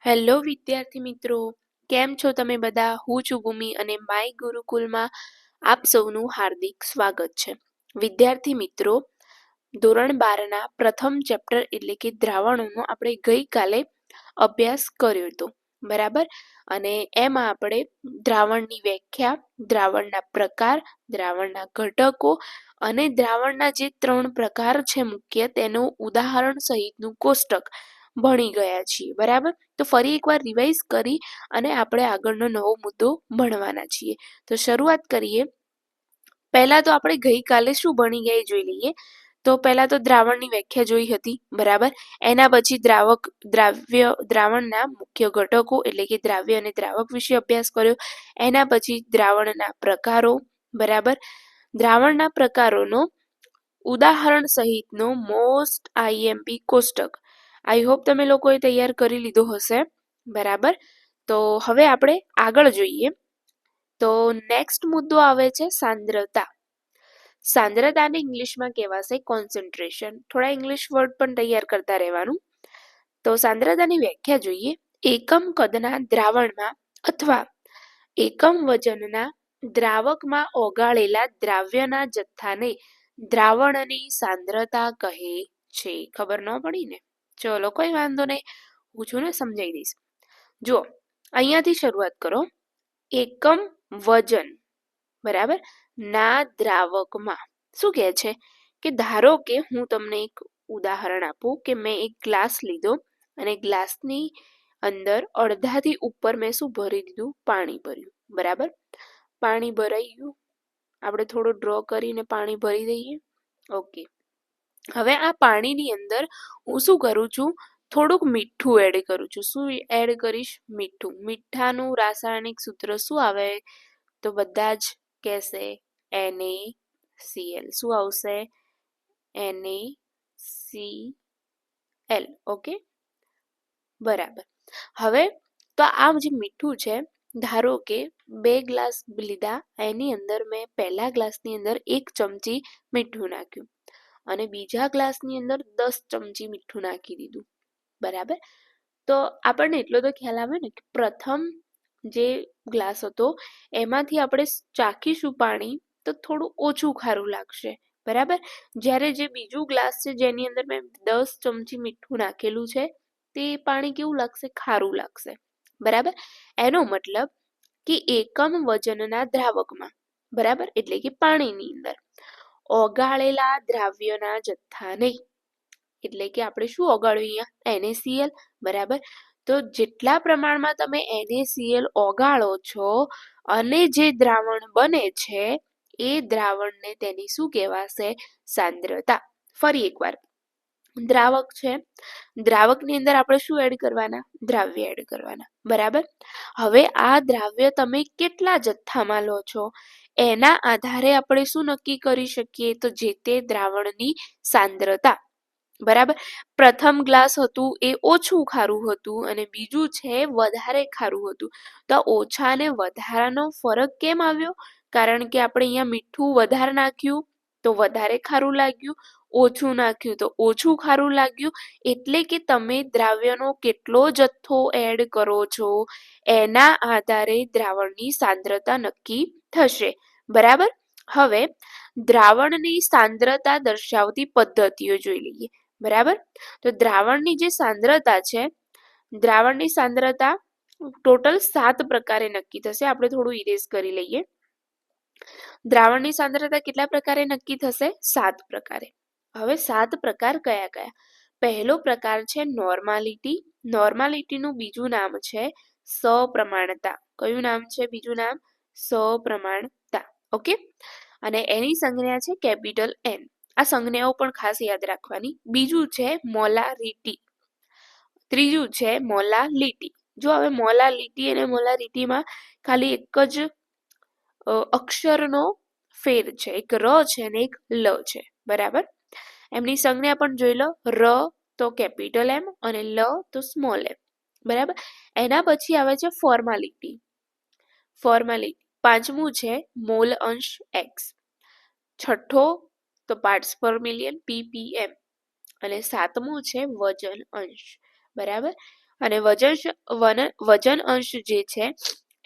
Hello વિદ્યાર્થી મિત્રો, કેમ છો તમે બધા? હું છું ભૂમિ અને માય ગુરુકુલમાં આપ સૌનું હાર્દિક સ્વાગત છે. વિદ્યાર્થી મિત્રો, ધોરણ 12ના પ્રથમ ચેપ્ટર એટલે કે દ્રાવણોનો આપણે ગઈકાલે અભ્યાસ કર્યો હતો, બરાબર? અને એમાં આપણે દ્રાવણની વ્યાખ્યા, દ્રાવણના પ્રકાર, દ્રાવણના ઘટકો અને દ્રાવણના જે 3 પ્રકાર છે મુખ્ય તેનું ઉદાહરણ સહિતનું કોષ્ટક ભણી ગયા છીએ, બરાબર? તો ફરી એકવાર રિવાઇઝ કરી અને આપણે આગળનો નવો મુદ્દો ભણવાના છીએ. તો શરૂઆત કરીએ. પહેલા તો આપણે ગઈકાલે શું ભણી ગયા એ જોઈ લઈએ. તો પહેલા તો દ્રાવણની વ્યાખ્યા જોઈ હતી, બરાબર? એના પછી દ્રાવણના મુખ્ય ઘટકો એટલે કે દ્રાવ્ય અને દ્રાવક વિશે અભ્યાસ કર્યો. એના પછી દ્રાવણના પ્રકારો, બરાબર? દ્રાવણના પ્રકારોનો ઉદાહરણ સહિતનો મોસ્ટ આઈએમપી કોષ્ટક આઈ હોપ તમે લોકોએ તૈયાર કરી લીધો હશે, બરાબર? તો હવે આપણે આગળ જોઈએ. તો નેક્સ્ટ મુદ્દો આવે છે સાંદ્રતા. સાંદ્રતાને ઇંગ્લિશમાં કહેવાશે કોન્સન્ટ્રેશન. થોડા ઇંગ્લિશ વર્ડ પણ તૈયાર કરતા રહેવાનું. તો સાંદ્રતાની વ્યાખ્યા જોઈએ. એકમ કદના દ્રાવણમાં અથવા એકમ વજનના દ્રાવકમાં ઓગાળેલા દ્રાવ્યના જથ્થાને દ્રાવણની સાંદ્રતા કહે છે. ખબર ન પડી ને? ચલો કોઈ વાંધો નહીં, હું છું ને સમજાવી દઈશ. જો અહીંયાથી શરૂઆત કરો. એકમ વજન, બરાબર, ના દ્રાવકમાં શું કહે છે કે ધારો કે હું તમને એક ઉદાહરણ આપું કે મેં એક ગ્લાસ લીધો અને ગ્લાસની અંદર અડધાથી ઉપર મેં શું ભરી દીધું? પાણી ભર્યું, બરાબર? પાણી ભરાઈ ગયું. આપણે થોડું ડ્રો કરીને પાણી ભરી દઈએ. ઓકે, હવે આ પાણીની અંદર હું શું કરું છું? થોડુંક મીઠું એડ કરું છું. શું એડ કરીશ? મીઠું. મીઠાનું રાસાયણિક સૂત્ર શું આવે? તો બધા જ કહેશે NaCl. શું આવશે? NaCl. ઓકે, બરાબર. હવે તો આ જે મીઠું છે, ધારો કે 2 ગ્લાસ લીધા, એની અંદર મેં પહેલા ગ્લાસની અંદર 1 ચમચી મીઠું નાખ્યું અને બીજા ગ્લાસની અંદર 10 ચમચી મીઠું નાખી દીધું, બરાબર? તો આપણને એટલો તો ખ્યાલ આવે ને કે પ્રથમ જે ગ્લાસ હતો એમાંથી આપણે ચાખીશું પાણી તો થોડું ઓછું ખારું લાગશે, બરાબર? જ્યારે જે બીજું ગ્લાસ છે જેની અંદર મેં 10 ચમચી મીઠું નાખેલું છે તે પાણી કેવું લાગશે? ખારું લાગશે, બરાબર? એનો મતલબ કે એકમ વજનના દ્રાવકમાં, બરાબર, એટલે કે પાણીની અંદર ઓગાળેલા દ્રાવ્યના જથ્થાને, એટલે કે આપણે શું ઓગાળ્યું અહીંયા? NaCl, બરાબર? તો જેટલા પ્રમાણમાં તમે NaCl ઓગાળો છો અને જે દ્રાવણ બને છે એ દ્રાવણને તેની શું કહેવાશે? સાંદ્રતા. ફરી એકવાર, દ્રાવક છે, દ્રાવકની અંદર આપણે શું એડ કરવાના? દ્રાવ્ય એડ કરવાના, બરાબર? હવે આ દ્રાવ્ય તમે કેટલા જથ્થામાં લો છો એના આધારે આપણે શું નક્કી કરી શકીએ? તો જે તે દ્રાવણની સાંદ્રતા, બરાબર? પ્રથમ ગ્લાસ હતું એ ઓછું ખારું હતું અને બીજું છે વધારે ખારું હતું. તો ઓછા અને વધારાનો ફરક કેમ આવ્યો? કારણ કે આપણે અહીંયા મીઠું વધારે નાખ્યું તો વધારે ખારું લાગ્યું, ઓછું નાખ્યું તો ઓછું ખારું લાગ્યું. એટલે કે તમે દ્રાવ્યનો કેટલો જથ્થો એડ કરો છો એના આધારે દ્રાવણની સાંદ્રતા નક્કી થશે, બરાબર? હવે દ્રાવણની સાંદ્રતા દર્શાવતી પદ્ધતિઓ જોઈ લઈએ, બરાબર? તો દ્રાવણની જે સાંદ્રતા છે, દ્રાવણની સાંદ્રતા ટોટલ 7 પ્રકારે નક્કી થશે. આપણે થોડું ઇરેઝ કરી લઈએ. દ્રાવણની સાંદ્રતા કેટલા પ્રકારે નક્કી થશે? 7 પ્રકારે. હવે 7 પ્રકાર કયા કયા? પહેલો પ્રકાર છે નોર્માલિટી. નોર્માલિટીનું બીજું નામ છે સપ્રમાણતા. કયું નામ છે બીજું નામ? સપ્રમાણતા. ઓકે, અને એની સંજ્ઞા છે કેપિટલ N. આ સંજ્ઞાઓ પણ ખાસ યાદ રાખવાની. બીજું છે મોલારિટી. ત્રીજું છે મોલાલિટી. જો હવે મોલાલિટી અને મોલારિટીમાં ખાલી એક જ અક્ષરનો ફેર છે. એક ર છે અને એક લ છે, બરાબર? એમની સંજ્ઞા પણ જોઈ લો. ર તો કેપિટલ M અને લ તો સ્મોલ m, બરાબર? એના પછી આવે છે ફોર્માલિટી. ફોર્માલિટી. પાંચમું છે મોલ અંશ x. છઠ્ઠો તો પાર્ટ્સ પર મિલિયન ppm અને સાતમું છે વજન અંશ, બરાબર? અને વજન અંશ જે છે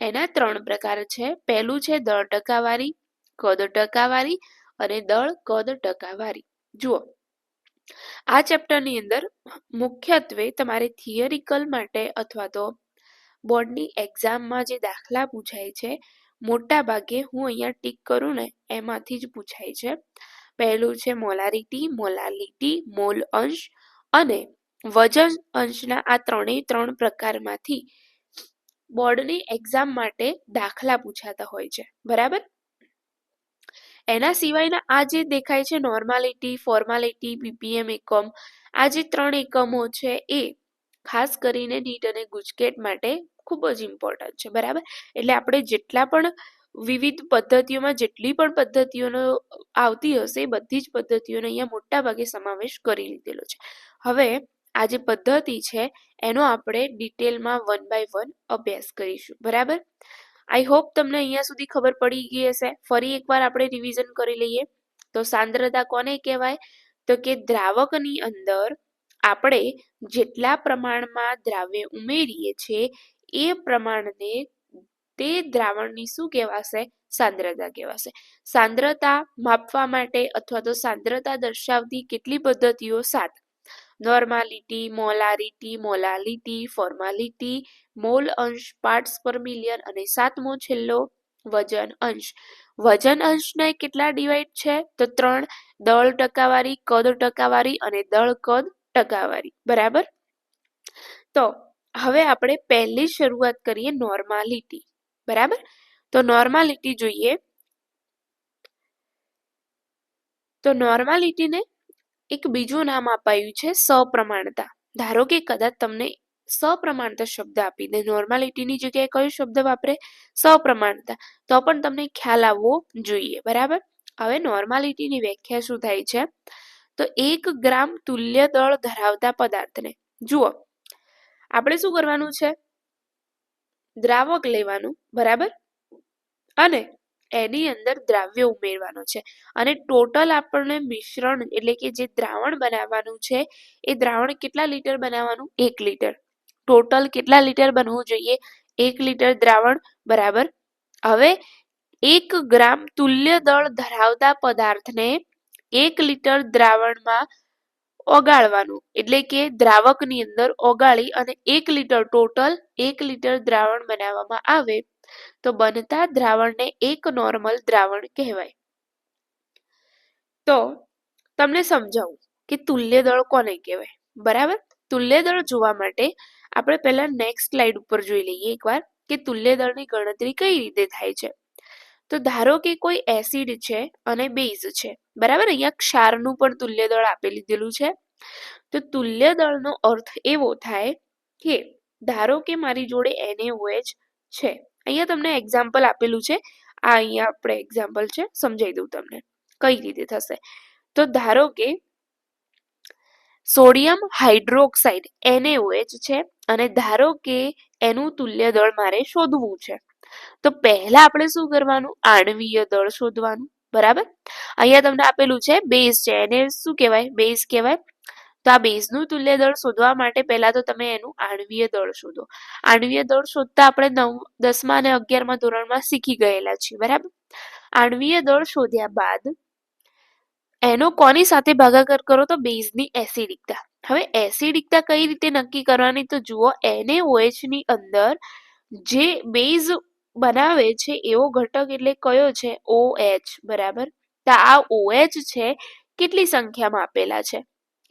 એના 3 પ્રકાર છે. પહેલું છે દળ ટકાવારી, કદ ટકાવારી અને દળ કદ ટકાવારી. જુઓ, આ ચેપ્ટરની અંદર મુખ્યત્વે તમારે થિયરિકલ માટે અથવા તો બોર્ડની એક્ઝામમાં જે દાખલા પૂછાય છે મોટા ભાગે હું અહીંયા ટીક કરું ને એમાંથી જ પૂછાય છે. પહેલું છે મોલારિટી, મોલાલિટી, મોલ અંશ અને વજન અંશના આ 3 પ્રકારમાંથી બોર્ડની એક્ઝામ માટે દાખલા પૂછાતા હોય છે. બરાબર. એના સિવાયના આ જે દેખાય છે નોર્માલિટી, ફોર્માલિટી, પીપીએમ એકમ, આ જે 3 એકમો છે એ ખાસ કરીને નીટ અને ગુજકેટ માટે ખૂબ જ ઇમ્પોર્ટન્ટ છે. બરાબર. એટલે આપણે જેટલા પણ વિવિધ પદ્ધતિઓમાં જેટલી પણ પદ્ધતિઓનો આવતી હશે એ બધી જ પદ્ધતિઓનો અહીંયા મોટા ભાગે સમાવેશ કરી લીધેલો છે. હવે આ જે પદ્ધતિ છે એનો આપણે ડિટેલમાં 1 by 1 અભ્યાસ કરીશું. બરાબર. આઈ હોપ તમને અહીંયા સુધી ખબર પડી ગઈ હશે. ફરી એકવાર આપણે રિવિઝન કરી લઈએ. તો સાંદ્રતા કોને કહેવાય? તો કે દ્રાવકની અંદર આપણે જેટલા પ્રમાણમાં દ્રાવ્ય ઉમેરીએ છીએ એ પ્રમાણને તે દ્રાવણની શું કહેવાશે? સાંદ્રતા કહેવાશે. સાંદ્રતા માપવા માટે અથવા તો સાંદ્રતા દર્શાવતી કેટલી પદ્ધતિઓ? 7. Normality, molarity, molality, formality, mall અંશ, પાર્ટ્સ પર મિલિયન અને 7મો છેલ્લો વજન અંશ. વજન અંશના કેટલા ડિવાઇડ છે? તો 3. દળ ટકાવારી, કદ ટકાવારી અને દળ કદ ટકાવારી. બરાબર. તો હવે આપણે પહેલી શરૂઆત કરીએ નોર્માલિટી. બરાબર. તો નોર્માલિટી જોઈએ. તો નોર્માલિટીને એક બીજું નામ અપાયું છે સપ્રમાણતા. ધારો કે કદાચ તમને સપ્રમાણતા શબ્દ આપી દે, નોર્માલિટીની જગ્યાએ કયો શબ્દ વાપરે? સપ્રમાણતા. તો પણ તમને ખ્યાલ આવવો જોઈએ. બરાબર. હવે નોર્માલિટીની વ્યાખ્યા શું થાય છે? તો 1 ગ્રામ તુલ્ય દળ ધરાવતા પદાર્થને, જુઓ આપણે શું કરવાનું છે? દ્રાવક લેવાનું. બરાબર. અને એની અંદર દ્રાવ્ય ઉમેરવાનો છે અને ટોટલ આપણને મિશ્રણ એટલે કે જે દ્રાવણ બનાવવાનું છે એ દ્રાવણ કેટલા લીટર બનાવવાનું? 1 લીટર. ટોટલ કેટલા લીટર બનવું જોઈએ? 1 લીટર દ્રાવણ. બરાબર. હવે 1 ગ્રામ તુલ્ય દળ ધરાવતા પદાર્થને 1 લીટર દ્રાવણમાં ઓગાળવાનું, એટલે કે દ્રાવકની અંદર ઓગાળી અને 1 લીટર ટોટલ 1 લીટર દ્રાવણ બનાવવામાં આવે તો બનતા દ્રાવણને એક નોર્મલ દ્રાવણ કહેવાય. તો તમને સમજાવું કે તુલ્ય દળ કોને કહેવાય. બરાબર. તુલ્ય દળ જોવા માટે આપણે પહેલા નેક્સ્ટ સ્લાઇડ ઉપર જોઈ લઈએ એકવાર કે તુલ્ય દળની ગણતરી કઈ રીતે થાય છે. તો ધારો કે કોઈ એસિડ છે અને બેઝ છે. બરાબર. અહીંયા ક્ષારનું પણ તુલ્ય દળ આપી લીધેલું છે. તો તુલ્ય દળનો અર્થ એવો થાય કે ધારો કે મારી જોડે NaOH છે. અહીંયા તમને એક્ઝામ્પલ આપેલું છે. આ અહીંયા આપણે એક્ઝામ્પલ છે, સમજાવી દઉં તમને કઈ રીતે થશે. તો ધારો કે સોડિયમ હાઇડ્રોક્સાઇડ NaOH છે અને ધારો કે એનું તુલ્ય દળ મારે શોધવું છે. તો પહેલા આપણે શું કરવાનું? આણ્વીય દળ શોધવાનું. બરાબર. અહીંયા તમને આપેલું છે બેઝ છે, એને શું કહેવાય? બેઝ કહેવાય. તો આ બેઝનું તુલ્ય દળ શોધવા માટે પહેલા તો તમે એનું આણ્વીય દળ શોધો. આણ્વીય દળ શોધતા આપણે 10મા અને 11મા ધોરણમાં શીખી ગયેલા છીએ. બરાબર. આણ્વીય દળ શોધ્યા બાદ એનો કોની સાથે ભાગાકાર કરો? તો બેઝની એસિડિકતા. હવે એસિડિકતા કઈ રીતે નક્કી કરવાની? તો જુઓ, NaOH ની અંદર જે બેઝ બનાવે છે એવો ઘટક એટલે કયો છે? OH. બરાબર. તો આ OH છે કેટલી સંખ્યામાં આપેલા છે?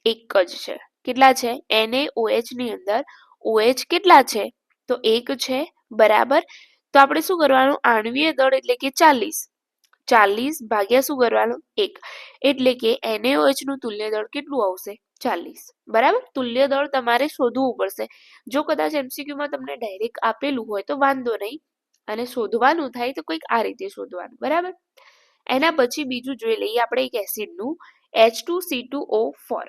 એક જ છે. કેટલા છે? NaOH ની અંદર OH કેટલા છે? તો 1 છે. બરાબર. તો આપણે શું કરવાનું? આણ્વીય દળ એટલે કે 40. 40 ભાગ્યા શું કરવાનું? 1. એટલે કે NaOH નું તુલ્ય દળ કેટલું આવશે? 40. બરાબર. તુલ્ય દળ તમારે શોધવું પડશે. જો કદાચ MCQ માં તમને ડાયરેક્ટ આપેલું હોય તો વાંધો નહીં, અને શોધવાનું થાય તો કંઈક આ રીતે શોધવાનું. બરાબર. એના પછી બીજું જોઈ લઈએ આપણે એક એસિડનું H2C2O4.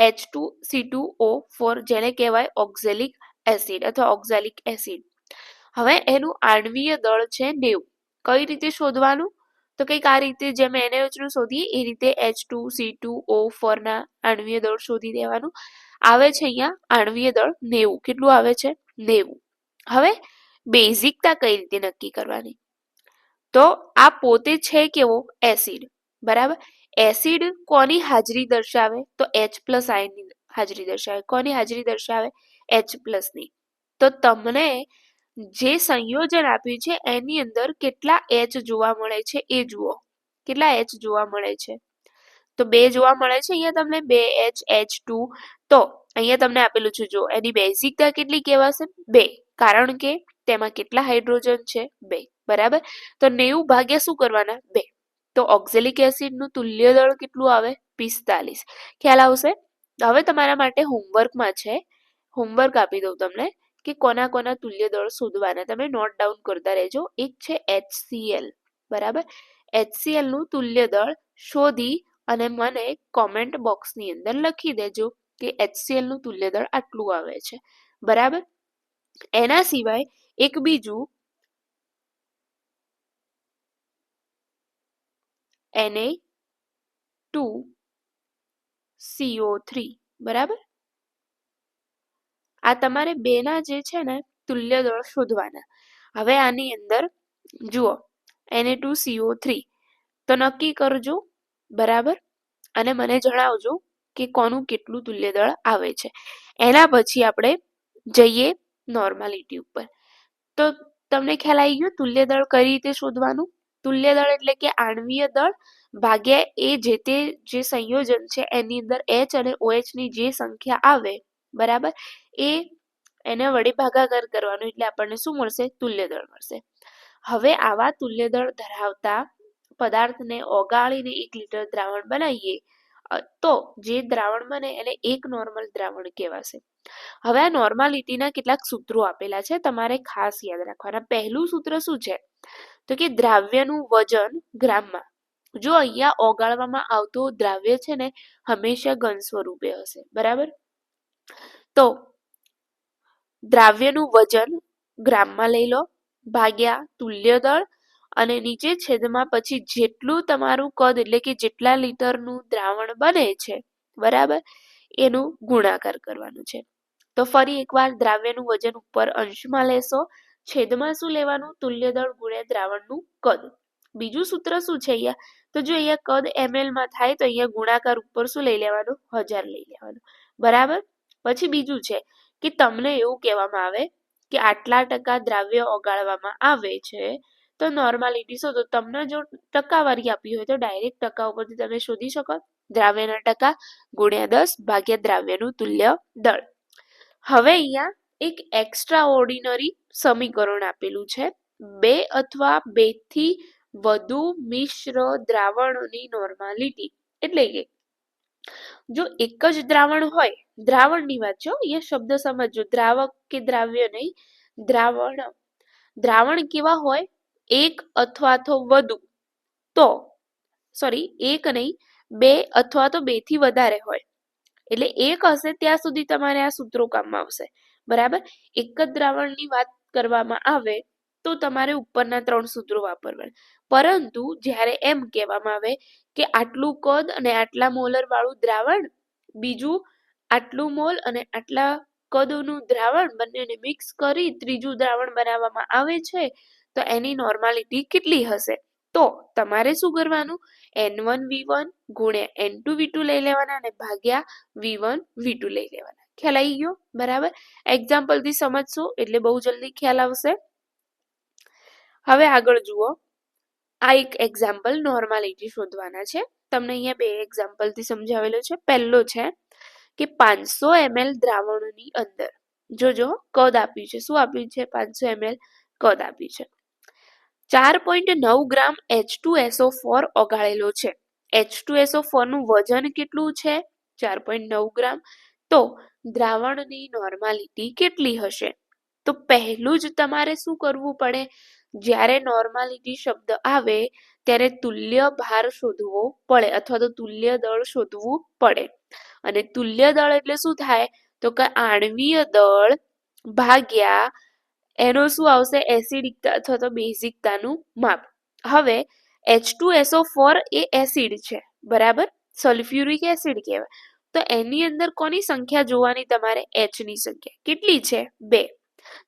H2C2O4 જેને કહેવાય ઓક્ઝેલિક એસિડ અથવા ઓક્ઝાલિક એસિડ. હવે એનું આણ્વીય દળ છે 90. કઈ રીતે શોધવાનું? તો કંઈક આ રીતે જેમ NaOH નું શોધીએ એ રીતે H2C2O4 ના આણ્વીય દળ શોધી દેવાનું. આવે છે અહીંયા આણ્વીય દળ 90. કેટલું આવે છે? 90. હવે બેઝિકતા કઈ રીતે નક્કી કરવાની? તો આ પોતે છે કેવો? એસિડ. બરાબર. એસિડ કોની હાજરી દર્શાવે? તો H+ આયનની હાજરી દર્શાવે. કોની હાજરી દર્શાવે? H+ ની. તો તમને જે સંયોજન આપ્યું છે એની અંદર કેટલા H જોવા મળે છે એ જુઓ. કેટલા H જોવા મળે છે? તો 2 જોવા મળે છે અહીંયા તમને, 2H H2. તો અહીંયા તમને આપેલું છે જો એની બેઝિકતા કેટલી કહેવાશે? 2. કારણ કે તેમાં કેટલા હાઇડ્રોજન છે? 2. બરાબર. તો 90 ભાગ્યા શું કરવાના? 2. તો ઓક્ઝેલિક એસિડનું તુલ્ય દળ કેટલું આવે? 45. ખ્યાલ આવશે? હવે તમારા માટે હોમવર્કમાં છે, હોમવર્ક આપી દઉં તમને કે કોના કોના તુલ્ય દળ શોધવાના. તમે નોટ ડાઉન કરતા રહેજો. એક છે HCl. બરાબર. HCl નું તુલ્ય દળ શોધી અને મને કોમેન્ટ બોક્સની અંદર લખી દેજો કે HCl નું તુલ્ય દળ આટલું આવે છે. બરાબર. એના સિવાય એક બીજું Na2CO3. બરાબર. આ તમારે બેના જે છે ને તુલ્ય દળ શોધવાના. હવે આની અંદર જુઓ Na2CO3 તો નક્કી કરજો. બરાબર. અને મને જણાવજો કે કોનું કેટલું તુલ્ય દળ આવે છે. એના પછી આપણે જઈએ નોર્માલિટી ઉપર. તો તમને ખ્યાલ આવી ગયો તુલ્ય દળ કઈ રીતે શોધવાનું? તુલ્ય દળ એટલે કે આણ્વીય દળ ભાગ્યા એ જે સંયોજન છે એની અંદર H અને OH ની જે સંખ્યા આવે, બરાબર, એને વડે ભાગાકાર કરવાનો એટલે આપણને શું મળશે? તુલ્ય દળ મળશે. હવે આવા તુલ્ય દળ ધરાવતા પદાર્થને ઓગાળીને 1 લિટર દ્રાવણ બનાવીએ તો જે દ્રાવણ બને એને એક નોર્મલ દ્રાવણ કહેવાશે. હવે આ નોર્માલિટીના કેટલાક સૂત્રો આપેલા છે, તમારે ખાસ યાદ રાખવાના. પહેલું સૂત્ર શું છે? તો કે દ્રાવ્યનું વજન ગ્રામમાં. જો અહીંયા ઓગાળવામાં આવતું દ્રાવ્ય છે ને હંમેશા ઘન સ્વરૂપે હશે. બરાબર. તો દ્રાવ્યનું વજન ગ્રામમાં લઈ લો ભાગ્યા તુલ્ય દળ અને નીચે છેદમાં પછી જેટલું તમારું કદ એટલે કે જેટલા લીટરનું દ્રાવણ બને છે, બરાબર, એનું ગુણાકાર કરવાનું છે. તો ફરી એકવાર દ્રાવ્યનું વજન ઉપર અંશમાં લેશો, છેદમાં શું લેવાનું? તુલ્ય દળ ગુણ્યા દ્રાવણનું કદ. બીજું સૂત્ર શું છે અહીંયા? તો જો અહીંયા કદ ml માં થાય તો અહીંયા ગુણાકાર ઉપર શું લઈ લેવાનું? 1000 લઈ લેવાનું. બરાબર. પછી બીજું છે કે તમને એવું કહેવામાં આવે કે આટલા ટકા દ્રાવ્ય ઓગાળવામાં આવે છે તો નોર્માલિટી શોધો. તમને જો ટકાવારી આપી હોય તો ડાયરેક્ટ ટકા ઉપરથી તમે શોધી શકો. દ્રાવ્યના ટકા ગુણ્યા 10 ભાગ્યા દ્રાવ્યનું તુલ્ય દળ. હવે અહીંયા એક એક્સ્ટ્રા ઓર્ડિનરી સમીકરણ આપેલું છે. 2 અથવા 2 થી વધુ મિશ્ર દ્રાવણોની નોર્માલિટી એટલે કે જો એક જ દ્રાવણ હોય, દ્રાવણની વાત છે, અહીંયા શબ્દ સમજો, દ્રાવક કે દ્રાવ્ય નહીં, દ્રાવણ. દ્રાવણ કેવા હોય? એક અથવા તો વધુ, તો સોરી એક નહીં, 2 અથવા તો 2 થી વધારે હોય. એટલે એક હશે ત્યાં સુધી તમારે આ સૂત્રો કામમાં આવશે. બરાબર. એક જ દ્રાવણની વાત કરવામાં આવે તો તમારે ઉપરના 3 સૂત્રો વાપરવાના. પરંતુ જ્યારે એમ કહેવામાં આવે કે આટલું કદ અને આટલા મોલર વાળું દ્રાવણ, બીજું આટલું મોલ અને આટલા કદનું દ્રાવણ બંનેને મિક્સ કરી ત્રીજું દ્રાવણ બનાવવામાં આવે છે તો એની નોર્માલિટી કેટલી હશે? તો તમારે શું કરવાનું? N1V1 ગુણ્યા N2V2 લઈ લેવાના અને ભાગ્યા V1 V2 લઈ લેવાના. ખ્યાલ આવી ગયો? બરાબર. એક્ઝામ્પલ થી સમજશો એટલે બહુ જલ્દી ખ્યાલ આવશે. હવે આગળ જુઓ, આ એક એક્ઝામ્પલ નોર્માલિટી શોધવાના છે. તમને અહીંયા 2 એક્ઝામ્પલ થી સમજાવેલો છે. પહેલો છે કે 500 ml દ્રાવણની અંદર જોજો કદ આપ્યું છે. શું આપ્યું છે? 500 ml કદ આપ્યું છે. 4.9 ગ્રામ H2SO4 ઓગાળેલો છે. H2SO4 નું વજન કેટલું છે? 4.9 ગ્રામ. તો દ્રાવણની નોર્માલિટી કેટલી હશે? તો પહેલું જ તમારે શું કરવું પડે? જ્યારે નોર્માલિટી શબ્દ આવે ત્યારે તુલ્ય ભાર શોધવો પડે અથવા તો તુલ્ય દળ શોધવું પડે. અને તુલ્ય દળ એટલે શું થાય? તો કે આણ્વીય દળ ભાગ્યા એનો શું આવશે? એસિડિકતા અથવા તો બેઝિકતાનું માપ. હવે H2SO4 એ એસિડ છે. બરાબર. સલ્ફ્યુરિક એસિડ કહેવાય. તો એની અંદર કોની સંખ્યા જોવાની તમારે h ની સંખ્યા કેટલી છે 2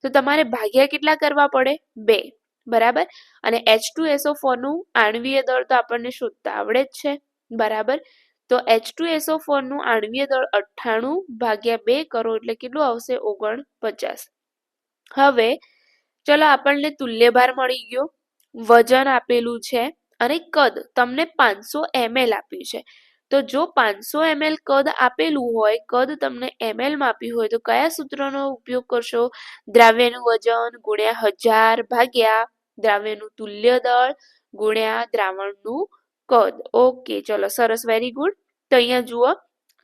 તો તમારે ભાગ્યા કેટલા કરવા પડે 2 બરાબર અને H2SO4 નું આણ્વીય દળ તો આપણને શોધતા આવડે જ છે બરાબર તો H2SO4 નું આણ્વીય દળ 98 ભાગ્યા 2 કરો એટલે કેટલું આવશે 49 હવે ચલો આપણને તુલ્યભાર મળી ગયો વજન આપેલું છે અને કદ તમને 500 ml આપ્યું છે તો જો 500 ml કદ આપેલું હોય કદ તમને ml માં આપ્યું હોય તો કયા સૂત્રનો ઉપયોગ કરશો દ્રાવ્યનું વજન ગુણ્યા 1000 ભાગ્યા દ્રાવ્યનું તુલ્ય દળ ગુણ્યા દ્રાવણનું કદ ઓકે ચલો સરસ વેરી ગુડ તો અહીંયા જુઓ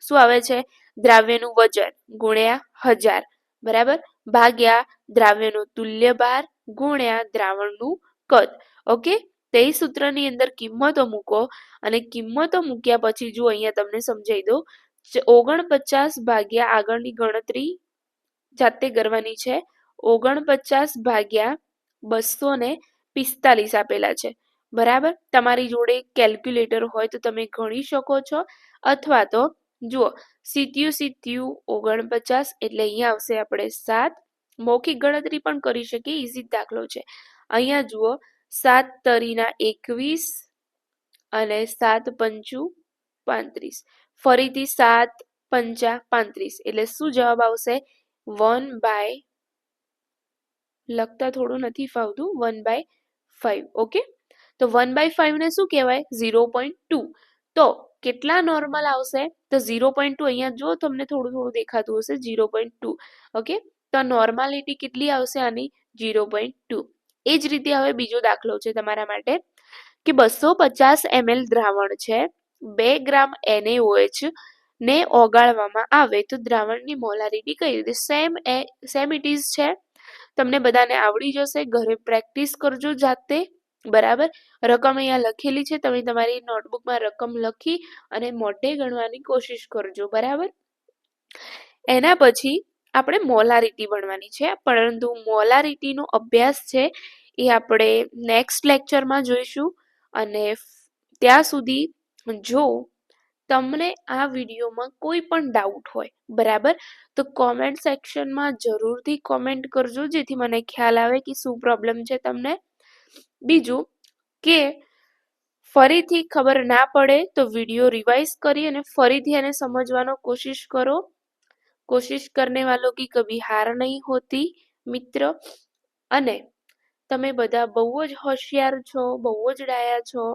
શું આવે છે દ્રાવ્યનું વજન ગુણ્યા 1000 બરાબર ભાગ્યા દ્રાવ્યનો તુલ્ય ભાર ગુણ્યા દ્રાવણનું કદ ઓકે તે સૂત્રની અંદર કિંમતો મૂકો અને કિંમતો મૂક્યા પછી જો અહીંયા તમને સમજાવી દઉં 49 ભાગ્યા આગળની ગણતરી જાતે કરવાની છે 49 ભાગ્યા 245 આપેલા છે બરાબર તમારી જોડે કેલ્ક્યુલેટર હોય તો તમે ગણી શકો છો અથવા તો જુઓ સીત્યુ 49 એટલે અહીંયા આવશે આપણે 7 મૌખિક ગણતરી પણ કરી શકીએ ઈઝી દાખલો છે અહીંયા જુઓ 7 તરીના 21 અને 7 પંચું 35 ફરીથી 7 પંચા 35 એટલે શું જવાબ આવશે 1/, લખતા થોડું નથી ફાવતું 1/5 ઓકે તો 1/5 ને શું કહેવાય 0.2 તો કેટલા નોર્મલ આવશે તો 0.2 અહીંયા જો તમને થોડું દેખાતું હશે 0.2 ઓકે તો નોર્માલિટી કેટલી આવશે આની 0.2 એ જ રીતે હવે બીજો દાખલો છે તમારા માટે કે 250 ml દ્રાવણ છે 2 ગ્રામ NaOH ને ઓગાળવામાં આવે તો દ્રાવણની મોલારિટી કઈ રીતે સેમ ઇટ ઇઝ છે તમને બધાને આવડી જશે ઘરે પ્રેક્ટિસ કરજો જાતે બરાબર રકમ અહીંયા લખેલી છે તમે તમારી નોટબુકમાં રકમ લખી અને મોઢે ગણવાની કોશિશ કરજો બરાબર એના પછી આપણે મોલારિટી ભણવાની છે પરંતુ મોલારિટીનો અભ્યાસ છે એ આપણે નેક્સ્ટ લેક્ચરમાં જોઈશું અને ત્યાં સુધી જો તમને આ વિડીયોમાં કોઈ પણ ડાઉટ હોય બરાબર તો કોમેન્ટ સેક્શનમાં જરૂરથી કોમેન્ટ કરજો જેથી મને ખ્યાલ આવે કે શું પ્રોબ્લેમ છે તમને બીજું કે ફરીથી ખબર ના પડે તો વિડીયો રિવાઇઝ કરી અને ફરીથી એને સમજવાનો કોશિશ કરો કોશિશ કરને વાलों की कभी हार नहीं होती મિત્ર અને તમે બધા બહુ જ હોશિયાર છો બહુ જ ડાયા છો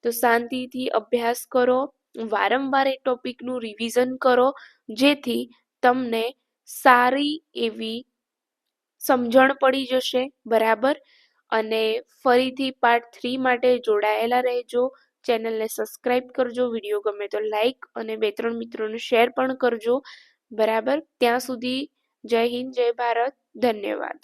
તો શાંતિથી અભ્યાસ કરો વારંવાર એ ટોપિકનું રિવિઝન કરો જેથી તમને સારી એવી સમજણ પડી જશે બરાબર અને ફરીથી પાર્ટ 3 માટે જોડાયેલા રહેજો ચેનલને સબસ્ક્રાઇબ કરજો વિડીયો ગમે તો લાઈક અને 2-3 મિત્રોને શેર પણ કરજો બરાબર ત્યાં સુધી જય હિન્દ જય ભારત ધન્યવાદ